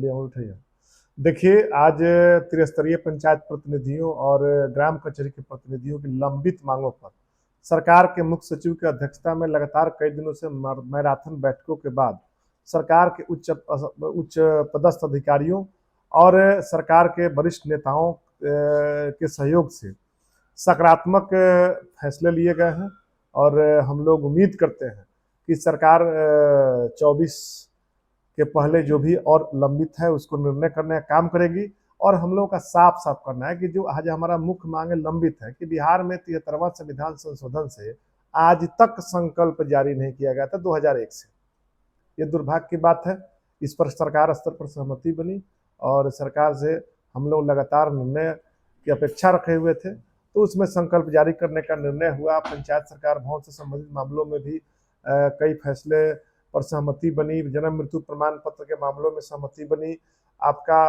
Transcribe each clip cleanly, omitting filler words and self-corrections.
बोलिए उठाइए। देखिए, आज त्रिस्तरीय पंचायत प्रतिनिधियों और ग्राम कचहरी के प्रतिनिधियों की लंबित मांगों पर सरकार के मुख्य सचिव की अध्यक्षता में लगातार कई दिनों से मैराथन बैठकों के बाद सरकार के उच्च पदस्थ अधिकारियों और सरकार के वरिष्ठ नेताओं के सहयोग से सकारात्मक फैसले लिए गए हैं। और हम लोग उम्मीद करते हैं कि सरकार 24 के पहले जो भी और लंबित है उसको निर्णय करने का काम करेगी। और हम लोगों का साफ साफ करना है कि जो आज हमारा मुख्य मांगे लंबित है कि बिहार में 73वां संविधान संशोधन से आज तक संकल्प जारी नहीं किया गया था 2001 से। ये दुर्भाग्य की बात है। इस पर सरकार स्तर पर सहमति बनी और सरकार से हम लोग लगातार निर्णय की अपेक्षा रखे हुए थे, तो उसमें संकल्प जारी करने का निर्णय हुआ। पंचायत सरकार भवन से संबंधित मामलों में भी कई फैसले पर सहमति बनी। जन्म मृत्यु प्रमाण पत्र के मामलों में सहमति बनी। आपका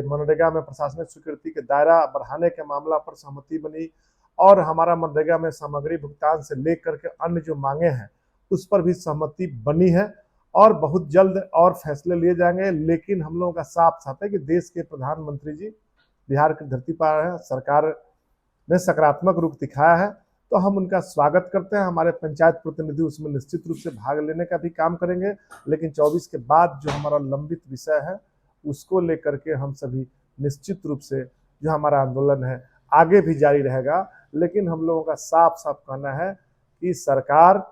मनरेगा में प्रशासनिक स्वीकृति के दायरा बढ़ाने के मामला पर सहमति बनी। और हमारा मनरेगा में सामग्री भुगतान से लेकर के अन्य जो मांगे हैं उस पर भी सहमति बनी है और बहुत जल्द और फैसले लिए जाएंगे। लेकिन हम लोगों का साफ साफ है कि देश के प्रधानमंत्री जी बिहार की धरती पर हैं, सरकार ने सकारात्मक रुख दिखाया है, तो हम उनका स्वागत करते हैं। हमारे पंचायत प्रतिनिधि उसमें निश्चित रूप से भाग लेने का भी काम करेंगे। लेकिन 24 के बाद जो हमारा लंबित विषय है उसको लेकर के हम सभी निश्चित रूप से जो हमारा आंदोलन है आगे भी जारी रहेगा। लेकिन हम लोगों का साफ साफ कहना है कि सरकार,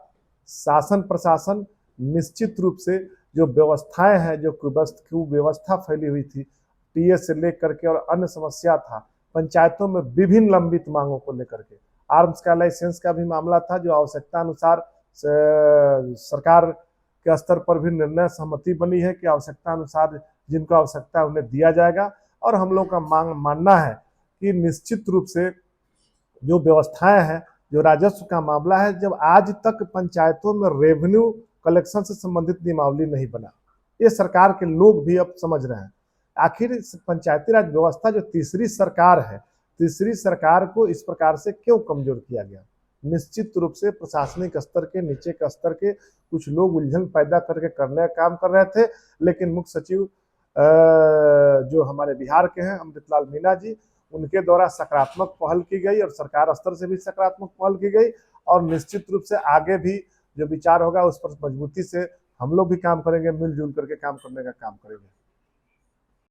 शासन प्रशासन निश्चित रूप से जो व्यवस्थाएं हैं, जो कुव्यवस्था फैली हुई थी, टीएस से लेकर के और अन्य समस्या था पंचायतों में विभिन्न लंबित मांगों को लेकर के, आर्म्स का लाइसेंस का भी मामला था जो आवश्यकता अनुसार सरकार के स्तर पर भी निर्णय सहमति बनी है कि आवश्यकता अनुसार जिनको आवश्यकता है उन्हें दिया जाएगा। और हम लोग का मानना है कि निश्चित रूप से जो व्यवस्थाएं हैं, जो राजस्व का मामला है, जब आज तक पंचायतों में रेवेन्यू कलेक्शन से संबंधित नियमावली नहीं बना, ये सरकार के लोग भी अब समझ रहे हैं। आखिर पंचायती राज व्यवस्था जो तीसरी सरकार है, तीसरी सरकार को इस प्रकार से क्यों कमजोर किया गया? निश्चित रूप से प्रशासनिक स्तर के नीचे के स्तर के कुछ लोग उलझन पैदा करके करने का काम कर रहे थे। लेकिन मुख्य सचिव जो हमारे बिहार के हैं अमृतलाल मीणा जी, उनके द्वारा सकारात्मक पहल की गई और सरकार स्तर से भी सकारात्मक पहल की गई। और निश्चित रूप से आगे भी जो विचार होगा उस पर मजबूती से हम लोग भी काम करेंगे, मिलजुल करके काम करने का काम करेंगे।